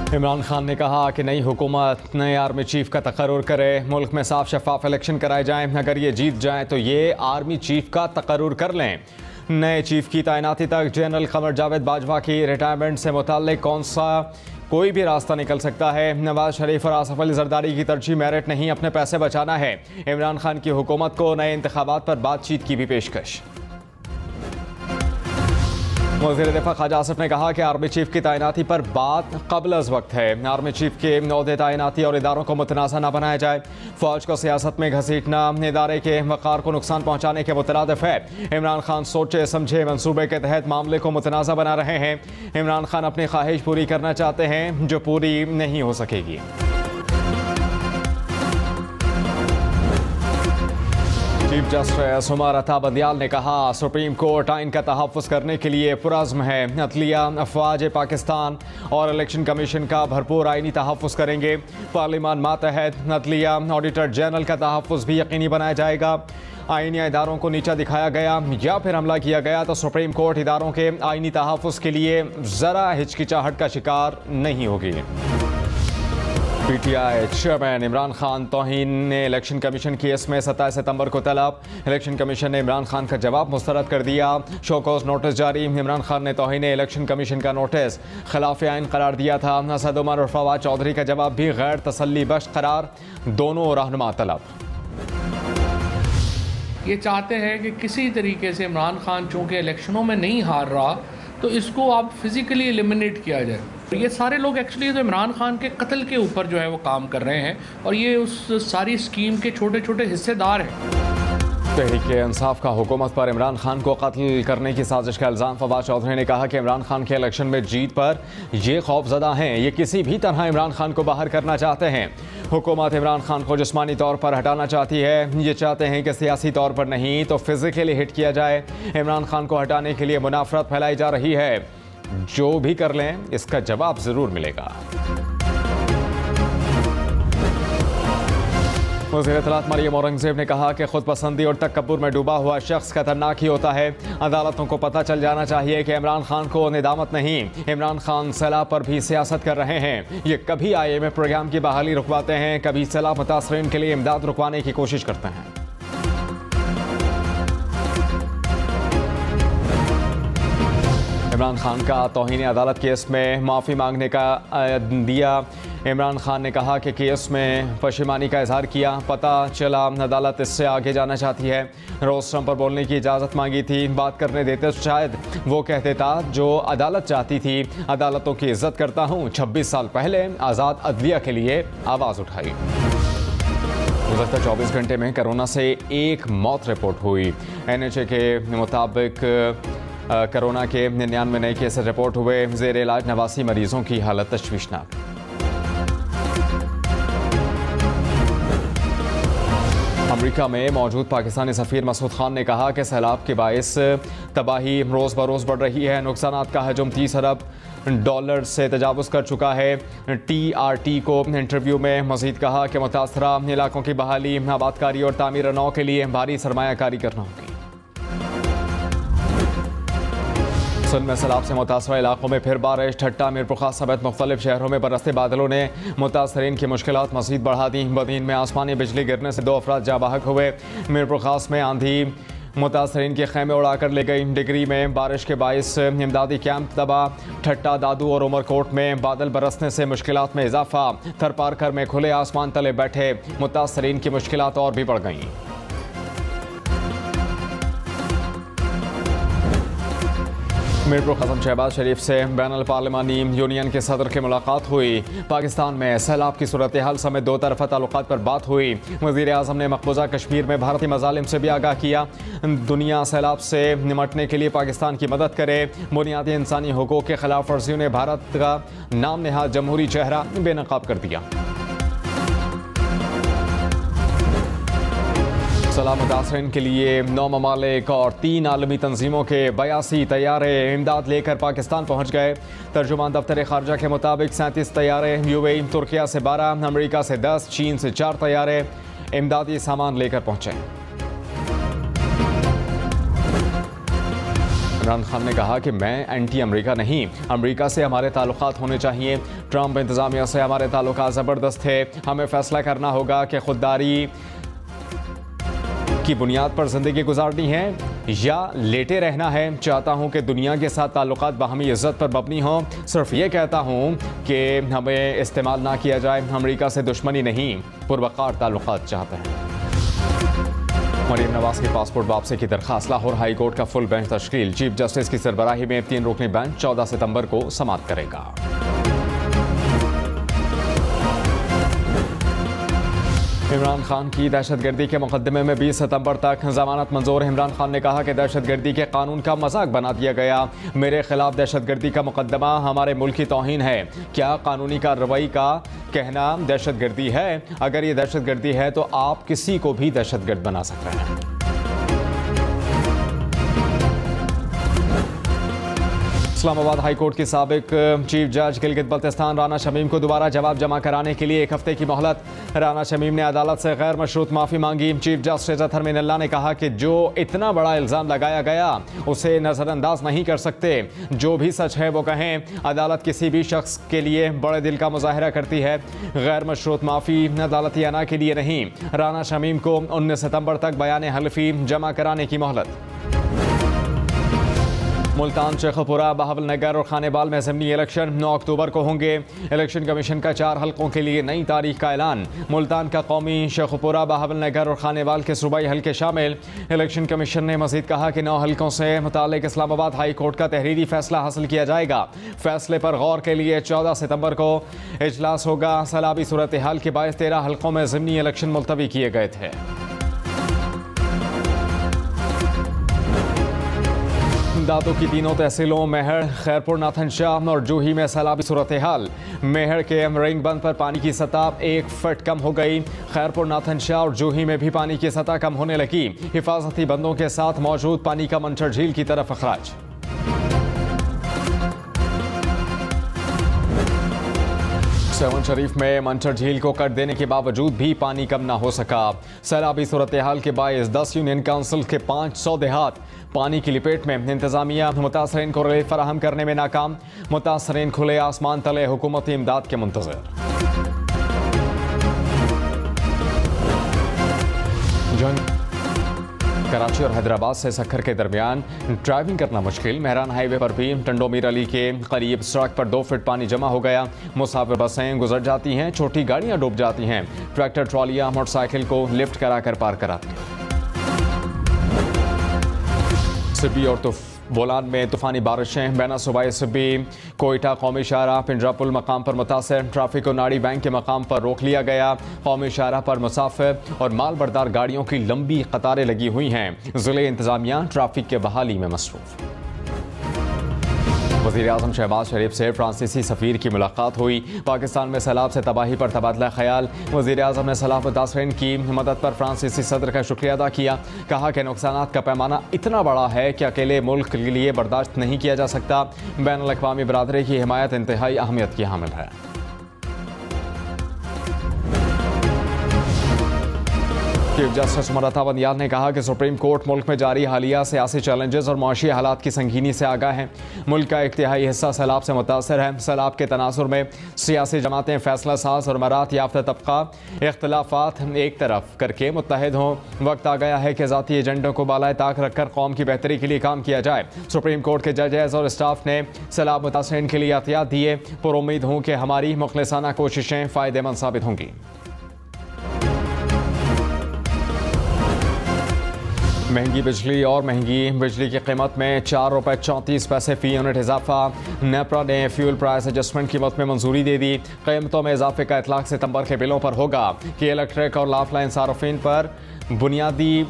इमरान खान ने कहा कि नई हुकूमत नए आर्मी चीफ का तकर्रुर करे, मुल्क में साफ शफाफ इलेक्शन कराए जाएं। अगर ये जीत जाएं तो ये आर्मी चीफ का तकर्रुर कर लें। नए चीफ की तैनाती तक जनरल कमर जावेद बाजवा की रिटायरमेंट से मुताल्लिक कौन सा कोई भी रास्ता निकल सकता है। नवाज शरीफ और आसिफ अली जरदारी की तरजीह मेरिट नहीं, अपने पैसे बचाना है। इमरान खान की हुकूमत को नए इंतखाबात पर बातचीत की भी पेशकश। वज़ीर दिफा ख्वाजा आसिफ ने कहा कि आर्मी चीफ की तैनाती पर बात कबल अज़ वक्त है। आर्मी चीफ के ओहदे तैनाती और इदारों को मुतनाज़ा न बनाया जाए। फ़ौज को सियासत में घसीटना इदारे के वक़ार को नुकसान पहुँचाने के मुतरादिफ है। इमरान खान सोचे समझे मंसूबे के तहत मामले को मुतनाज़ा बना रहे हैं। इमरान खान अपनी ख्वाहिश पूरी करना चाहते हैं जो पूरी नहीं हो सकेगी। चीफ जस्टिस उमर अता बंदियाल ने कहा सुप्रीम कोर्ट आइन का तहफ़्फ़ुज़ करने के लिए पुरज़्म है। अदलिया, अफवाज पाकिस्तान और इलेक्शन कमीशन का भरपूर आइनी तहफ़्फ़ुज़ करेंगे। पार्लिमान मातहत अदलिया ऑडिटर जनरल का तहफ़्फ़ुज़ भी यकीनी बनाया जाएगा। आइनी इदारों को नीचा दिखाया गया या फिर हमला किया गया तो सुप्रीम कोर्ट इदारों के आइनी तहफ़्फ़ुज़ के लिए ज़रा हिचकिचाहट का शिकार नहीं होगी। पीटीआई चेयरमैन इमरान खान तौहीन ने इलेक्शन कमीशन केस में 27 सितंबर को तलब। इलेक्शन कमीशन ने इमरान खान का जवाब मुस्तरद कर दिया। शोकॉज नोटिस जारी। इमरान खान ने तौहीन इलेक्शन कमीशन का नोटिस खिलाफ आइन करार दिया था। असद उमर और फवाद चौधरी का जवाब भी गैर तसल्ली बख्श करार। दोनों रहनुमा तलब। ये चाहते हैं कि किसी तरीके से इमरान खान चूँकि इलेक्शनों में नहीं हार रहा तो इसको आप फिज़िकली एलिमिनेट किया जाए। ये सारे लोग एक्चुअली तो इमरान खान के कत्ल के ऊपर जो है वो काम कर रहे हैं और ये उस सारी स्कीम के छोटे छोटे हिस्सेदार हैं। तहरीक-ए-इंसाफ का हुकूमत पर इमरान खान को कत्ल करने की साजिश का इल्ज़ाम। फवाद चौधरी ने कहा कि इमरान खान के इलेक्शन में जीत पर ये खौफजदा हैं। ये किसी भी तरह इमरान खान को बाहर करना चाहते हैं। हुकूमत इमरान खान को जिस्मानी तौर पर हटाना चाहती है। ये चाहते हैं कि सियासी तौर पर नहीं तो फिजिकली हिट किया जाए। इमरान खान को हटाने के लिए मुनाफरत फैलाई जा रही है। जो भी कर लें इसका जवाब जरूर मिलेगा। वज़ीर इत्तलात मरियम औरंगज़ेब ने कहा कि खुद पसंदी और तकब्बुर में डूबा हुआ शख्स खतरनाक ही होता है। अदालतों को पता चल जाना चाहिए कि इमरान खान को निदामत नहीं, इमरान खान सैलाब पर भी सियासत कर रहे हैं। ये कभी IMF प्रोग्राम की बहाली रुकवाते हैं, कभी सैलाब मुतासरीन के लिए इमदाद रुकवाने की कोशिश करते हैं। इमरान खान का तौहीन अदालत केस में माफ़ी मांगने का दिया। इमरान खान ने कहा कि केस में पशेमानी का इजहार किया। पता चला अदालत इससे आगे जाना चाहती है। रोस्टम पर बोलने की इजाज़त मांगी थी। बात करने देते तो शायद वो कह देता जो अदालत चाहती थी। अदालतों की इज्जत करता हूँ। 26 साल पहले आज़ाद अदलिया के लिए आवाज़ उठाई। गुज़श्ता 24 घंटे में कोरोना से एक मौत रिपोर्ट हुई। NHA के मुताबिक कोरोना के 99 नए केस रिपोर्ट हुए। ज़ेर इलाज 89 मरीजों की हालत तशवीशनाक। अमेरिका में मौजूद पाकिस्तानी सफ़ीर मसूद खान ने कहा कि सैलाब के बायस तबाही रोज़ बरोज़ बढ़ रही है। नुकसानात का हजम $30 अरब से तजावुज़ कर चुका है। TRT को इंटरव्यू में मज़ीद कहा कि मुतासरा इलाकों की बहाली, आबादकारी और तामीर नौ के लिए भारी सरमायाकारी करना होगी। सिंध में सैलाब से मुतासरा इलाकों में फिर बारिश। ठट्टा, मीरपुर समेत मुख्तलिफ शहरों में बरसते बादलों ने मुतासरीन की मुश्किलात मज़ीद बढ़ा दी। बदीन में आसमानी बिजली गिरने से 2 अफराद जाँ बहक हुए। मीरपुर खास में आंधी मुतासरीन के खैमे उड़ाकर ले गई। डिग्री में बारिश के बायस इमदादी कैंप तबाह। ठट्टा, दादू और उमरकोट में बादल बरसने से मुश्किलात में इजाफा। थरपारकर में खुले आसमान तले बैठे मुतासरीन की मुश्किलात और भी बढ़ गईं। मीरपुर ख़त्म शहबाज शरीफ से बैनुल पार्लिमानी यूनियन के सदर की मुलाकात हुई। पाकिस्तान में सैलाब की सूरत हाल समेत 2 तरफ़ा ताल्लुकात पर बात हुई। वज़ीर आज़म ने मकबूजा कश्मीर में भारतीय मज़ालिम से भी आगाह किया। दुनिया सैलाब से निमटने के लिए पाकिस्तान की मदद करे। बुनियादी इंसानी हुकूक़ के खिलाफ वर्जियों ने भारत का नाम नहाद जमहूरी चेहरा बेनकाब कर दिया। सैलाब मुतासरीन के लिए 9 ममालिक और 3 आलमी तंजीमों के 82 तैयारे इमदाद लेकर पाकिस्तान पहुँच गए। तर्जुमान दफ्तर खारजा के मुताबिक 37 तैयारे UAE, तुर्किया से 12, अमेरिका से 10, चीन से 4 तैयारे इमदादी सामान लेकर पहुँचे। इमरान खान ने कहा कि मैं एंटी अमेरिका नहीं, अमेरिका से हमारे ताल्लुकात होने चाहिए। ट्रंप इंतजामिया से हमारे ताल्लुकात ज़बरदस्त है, हमें फैसला करना होगा कि खुददारी की बुनियाद पर ज़िंदगी गुजारनी है या लेटे रहना है। चाहता हूं कि दुनिया के साथ ताल्लुकात बाहमी इज़्ज़त पर मबनी हों। सिर्फ ये कहता हूं कि हमें इस्तेमाल ना किया जाए। अमेरिका से दुश्मनी नहीं, पुरवकार ताल्लुकात चाहते हैं। मरीम नवाज की पासपोर्ट वापसी की दरखास्त। लाहौर हाई कोर्ट का फुल बेंच तश्कील। चीफ जस्टिस की सरबराही में 3 रुकनी बेंच 14 सितंबर को समाअत करेगा। इमरान खान की दहशतगर्दी के मुकदमे में 20 सितंबर तक जमानत मंजूर। इमरान खान ने कहा कि दहशतगर्दी के कानून का मजाक बना दिया गया। मेरे खिलाफ दहशतगर्दी का मुकदमा हमारे मुल्क की तौहीन है। क्या कानूनी कार्रवाई का कहना दहशतगर्दी है? अगर ये दहशतगर्दी है तो आप किसी को भी दहशतगर्द बना सकते हैं। इस्लामाबाद हाई कोर्ट की साबिक चीफ जज गिलगित बल्तिस्तान राना शमीम को दोबारा जवाब जमा कराने के लिए 1 हफ्ते की मोहलत। राना शमीम ने अदालत से गैर मशरूत माफ़ी मांगी। चीफ जस्टिस अतहर मीनल्लाह ने कहा कि जो इतना बड़ा इल्ज़ाम लगाया गया उसे नज़रअंदाज नहीं कर सकते। जो भी सच है वो कहें। अदालत किसी भी शख्स के लिए बड़े दिल का मुजाहरा करती है। गैर मशरूत माफ़ी अदालती अना के लिए नहीं। राना शमीम को 19 सितंबर तक बयान हल्फी जमा कराने की मोहलत। मुल्तान, शेखपुरा, बहावलनगर और खानेवाल में ज़िमनी इलेक्शन 9 अक्टूबर को होंगे। इलेक्शन कमीशन का 4 हल्कों के लिए नई तारीख का ऐलान। मुल्तान का कौमी, शेखपुरा, बहावलनगर और खानेवाल के सूबाई हल्के शामिल। इलेक्शन कमीशन ने मजीद कहा कि 9 हल्कों से मुताल्लिक इस्लामाबाद हाई कोर्ट का तहरीरी फैसला हासिल किया जाएगा। फैसले पर गौर के लिए 14 सितंबर को इजलास होगा। सैलाबी सूरत हाल के बायस 13 हल्कों में ज़िमनी इलेक्शन मुलतवी किए गए थे। दादू की तीनों तहसीलों मेहड़, खैरपुर, नाथन शाह और जूही में सैलाबी सूरत हाल। मेहड़ के रिंग बंद पर पानी की सतह 1 फुट कम हो गई। खैरपुर, नाथन शाह और जूही में भी पानी की सतह कम होने लगी। हिफाजती बंदों के साथ मौजूद पानी का मंचर झील की तरफ अखराज। सेवन शरीफ में मंचर झील को कट देने के बावजूद भी पानी कम ना हो सका। सैलाबी सूरत हाल के बायस 10 यूनियन काउंसिल के 500 देहात पानी की लपेट में। इंतजामिया मुतासरीन को रिलीफ फराहम करने में नाकाम। मुतासरीन खुले आसमान तले हुकूमती इमदाद के मुंतज़िर। कराची और हैदराबाद से सक्खर के दरमियान ड्राइविंग करना मुश्किल। मेहरान हाईवे पर भी टंडोमीर अली के करीब सड़क पर 2 फुट पानी जमा हो गया। मुसाफिर बसें गुजर जाती हैं, छोटी गाड़ियां डूब जाती हैं। ट्रैक्टर ट्रॉलियां मोटरसाइकिल को लिफ्ट कराकर पार कराती हैं। सिब्बी और बोलान में तूफानी बारिशें। बैना सूबाई सिब्बी, कोयटा कौमी शाहराह, पिंजरापुल मकाम पर मुतासर। ट्रैफिक को नाड़ी बैंक के मकाम पर रोक लिया गया। कौमी शाहराह पर मुसाफिर और माल बरदार गाड़ियों की लंबी कतारें लगी हुई हैं। ज़िले इंतजामिया ट्रैफिक के बहाली में मसरूफ। वज़ीर आज़म शहबाज शरीफ से फ्रांसीसी सफ़ीर की मुलाकात हुई। पाकिस्तान में सैलाब से तबाही पर तबादला ख्याल। वज़ीर आज़म ने सैलाब मुतासरीन की मदद पर फ्रांसीसी सदर का शुक्रिया अदा किया। कहा कि नुकसानात का पैमाना इतना बड़ा है कि अकेले मुल्क के लिए बर्दाश्त नहीं किया जा सकता। बैनुल अक़वामी बरादरी की हिमायत इंतहाई अहमियत की हामिल है। चीफ जस्टिस मरता बंदियाल ने कहा कि सुप्रीम कोर्ट मुल्क में जारी हालिया सियासी चैलेंजेस और मुआशी हालात की संगीनी से आगाह है। मुल्क का एक तिहाई हिस्सा सैलाब से मुतासर है। सैलाब के तनासुर में सियासी जमातें, फैसला साज और मरात याफ्ता तबका इख्तलाफात एक तरफ करके मुत्तहिद हों। वक्त आ गया है कि ज़ाती एजेंडों को बालाए ताक रखकर कौम की बेहतरी के लिए काम किया जाए। सुप्रीम कोर्ट के जजेस और स्टाफ ने सैलाब मुतासरीन के लिए एहतियात दिए। पुरुम्मीद हूँ कि हमारी मुखलिसाना कोशिशें फ़ायदेमंद साबित होंगी। महंगी बिजली और महंगी बिजली की कीमत में 4 रुपये 34 पैसे फ़ी यूनिट इजाफा। नेपरा ने फ्यूल प्राइस एडजस्टमेंट कीमत में मंजूरी दे दी। कीमतों में इजाफे का इतलाक सितंबर के बिलों पर होगा कि इलेक्ट्रिक और लाइफलाइन सार्फिन पर बुनियादी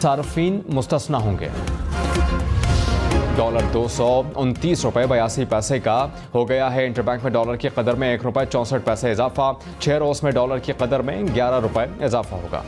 सार्फिन मुस्तस्ना होंगे। डॉलर 229 रुपये 82 पैसे का हो गया है। इंटरबैंक में डॉलर की कदर में 1 रुपये 64 पैसे इजाफा। 6 रोज़ में डॉलर की कदर में 11 रुपये इजाफा होगा।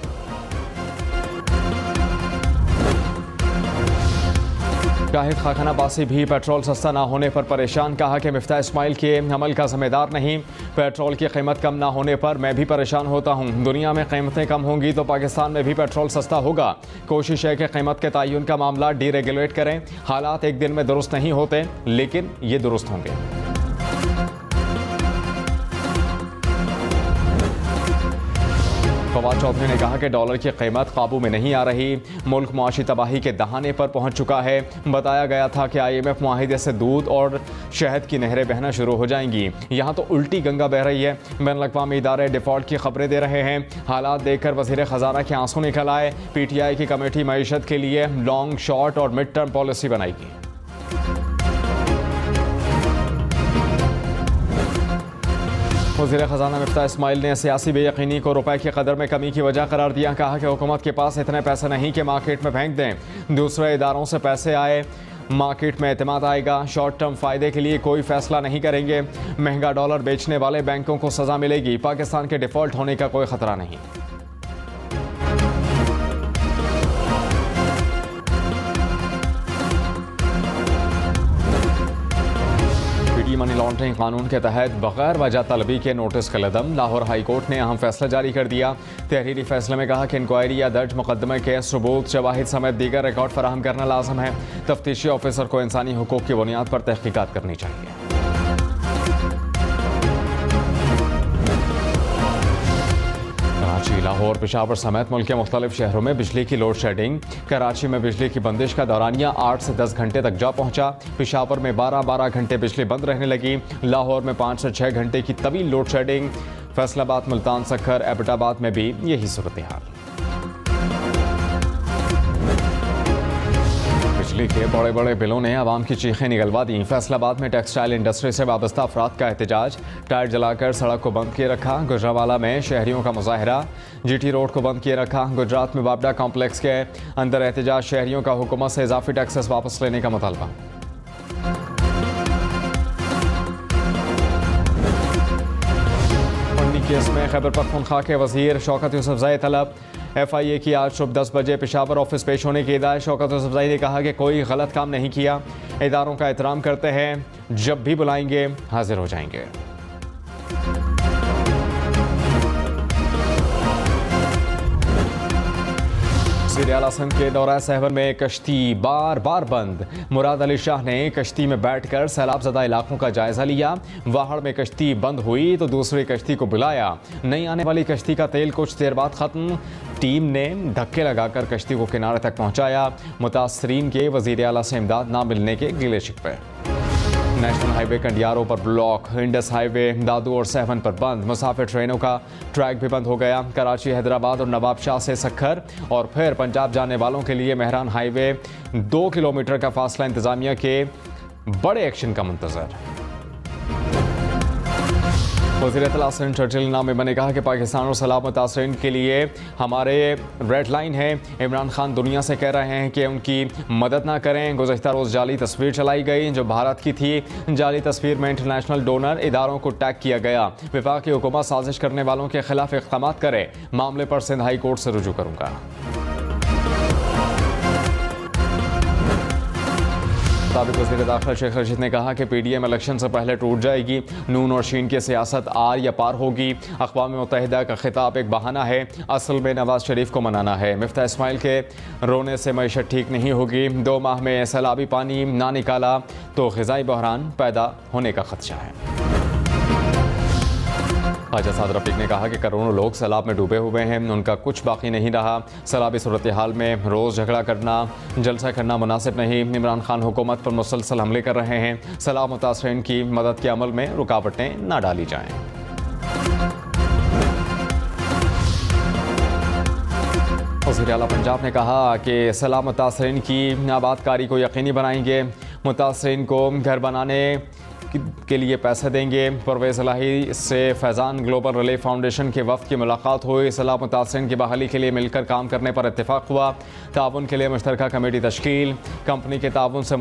शाहिद खाखाना बासी भी पेट्रोल सस्ता ना होने पर परेशान। कहा कि मिफ्ता इस्माइल के अमल का जिम्मेदार नहीं, पेट्रोल की कीमत कम ना होने पर मैं भी परेशान होता हूँ। दुनिया में कीमतें कम होंगी तो पाकिस्तान में भी पेट्रोल सस्ता होगा। कोशिश है कि कीमत के तयन का मामला डीरेगुलेट करें। हालात एक दिन में दुरुस्त नहीं होते, लेकिन ये दुरुस्त होंगे। फवाद चौधरी ने कहा कि डॉलर की कीमत काबू में नहीं आ रही, मुल्क मुआशी तबाही के दहाने पर पहुंच चुका है। बताया गया था कि IMF मुआहिदे से दूध और शहद की नहरें बहना शुरू हो जाएंगी, यहाँ तो उल्टी गंगा बह रही है। बैनुल-अक़वामी इदारे डिफ़ॉल्ट की खबरें दे रहे हैं। हालात देखकर वज़ीर ख़जाना के आंसू निकल आए। PTI की कमेटी मईशत के लिए लॉन्ग, शॉर्ट और मिड टर्म पॉलिसी बनाएगी। वज़ीर ख़जाना मिफ्ता इस्माइल ने सियासी बेयकीनी को रुपए की कदर में कमी की वजह करार दिया। कहा कि हुकूमत के पास इतने पैसे नहीं कि मार्केट में फेंक दें, दूसरे इदारों से पैसे आए, मार्केट में एतमाद आएगा। शॉर्ट टर्म फ़ायदे के लिए कोई फैसला नहीं करेंगे। महंगा डॉलर बेचने वाले बैंकों को सज़ा मिलेगी। पाकिस्तान के डिफ़ॉल्ट होने का कोई ख़तरा नहीं। मनी लॉन्ड्रिंग कानून के तहत बगैर वजह तलबी के नोटिस का लदम। लाहौर हाई कोर्ट ने अहम फैसला जारी कर दिया। तहरीरी फैसले में कहा कि इंक्वायरी या दर्ज मुकदमे के सबूत, शवाहिद समेत दीगर रिकॉर्ड फराहम करना लाजम है। तफ्तीशी ऑफिसर को इंसानी हुकूक की बुनियाद पर तहकीकात करनी चाहिए। कराची, लाहौर, पेशावर समेत मुल्क के मुख्तलिफ शहरों में बिजली की लोड शेडिंग। कराची में बिजली की बंदिश का दौरानिया 8 से 10 घंटे तक जा पहुंचा। पेशावर में 12-12 घंटे बिजली बंद रहने लगी। लाहौर में 5 से 6 घंटे की तवील लोड शेडिंग। फैसलाबाद, मुल्तान, सक्खर, एबटाबाद में भी यही सूरत हाल। बिजली के बड़े बड़े बिलों ने आवाम की चीखें निकलवा दी। फैसलाबाद में टेक्सटाइल इंडस्ट्री से वाबस्ता अफराद का एहतजाज। टायर जलाकर सड़क को बंद किए रखा। गुजरावाला में शहरियों का मुजाहरा। GT रोड को बंद किए रखा। गुजरात में बाबडा कॉम्प्लेक्स के अंदर एहतजाज। शहरियों का हुकूमत से इजाफी टैक्सेस वापस लेने का मुतालबा। केस में खैबर पख्तूनख्वा के वजीर शौकत यूसुफजई तलब। FIA की आज सुबह 10 बजे पेशावर ऑफिस पेश होने की हिदायत। शौकत यूसुफजई ने कहा कि कोई गलत काम नहीं किया, इदारों का एहतराम करते हैं, जब भी बुलाएंगे हाजिर हो जाएंगे। वज़ीर आला सिंध के दौरा सहवर में कश्ती बार बार बंद। मुराद अली शाह ने कश्ती में बैठकर सैलाब ज़दा इलाकों का जायजा लिया। वाहड़ में कश्ती बंद हुई तो दूसरी कश्ती को बुलाया। नई आने वाली कश्ती का तेल कुछ देर बाद ख़त्म। टीम ने धक्के लगाकर कश्ती को किनारे तक पहुंचाया। मुतासरीन के वज़ीर आला से इमदाद ना मिलने के गिले शिकवे। नेशनल हाईवे कंडियारों पर ब्लॉक। इंडस हाईवे दादू और सहवन पर बंद। मुसाफिर ट्रेनों का ट्रैक भी बंद हो गया। कराची, हैदराबाद और नवाबशाह से सक्खर और फिर पंजाब जाने वालों के लिए मेहरान हाईवे 2 किलोमीटर का फासला। इंतजामिया के बड़े एक्शन का मुंतजर। वज़ीर इत्तला सिंध चर्चिल नामे ने कहा कि पाकिस्तान और सलाब मुतासरीन के लिए हमारे रेड लाइन है। इमरान खान दुनिया से कह रहे हैं कि उनकी मदद ना करें। गुज़श्ता रोज़ जाली तस्वीर चलाई गई जो भारत की थी। जाली तस्वीर में इंटरनेशनल डोनर इदारों को टैग किया गया। वफाकी हुकूमत साजिश करने वालों के खिलाफ इक़दाम करे। मामले पर सिंध हाई कोर्ट से रुजू करूँगा। साबिक़ वज़ीर दाखिला शेख रशीद ने कहा कि PDM इलेक्शन से पहले टूट जाएगी। नून और शीन की सियासत आर या पार होगी। अक़वाम मुत्तहिदा का खिताब एक बहाना है, असल में नवाज शरीफ को मनाना है। मिफ्ता इस्माइल के रोने से मईशत ठीक नहीं होगी। 2 माह में सैलाबी पानी ना निकाला तो ग़िज़ाई बहरान पैदा होने का खदशा है। ख्वाजा साद रफ़ीक ने कहा कि करोड़ों लोग सैलाब में डूबे हुए हैं, उनका कुछ बाकी नहीं रहा। सैलाबी सूरत हाल में रोज़ झगड़ा करना, जलसा करना मुनासिब नहीं। इमरान खान हुकूमत पर मुसलसल हमले कर रहे हैं। सैलाब मुतासरीन की मदद के अमल में रुकावटें ना डाली जाएं। वज़ीर आला पंजाब ने कहा कि सैलाब मुतासरीन की आबादकारी को यकीनी बनाएंगे। मुतासरीन को घर बनाने के लिए पैसे देंगे। परवेज़ इलाही से फैज़ान ग्लोबल रिलीफ फाउंडेशन के वफ़द की मुलाकात हुई। सैलाब मुतासरीन की बहाली के लिए मिलकर काम करने पर इत्तेफाक हुआ। ताउन के लिए मुश्तरका कमेटी तश्कील। कंपनी के ताउन से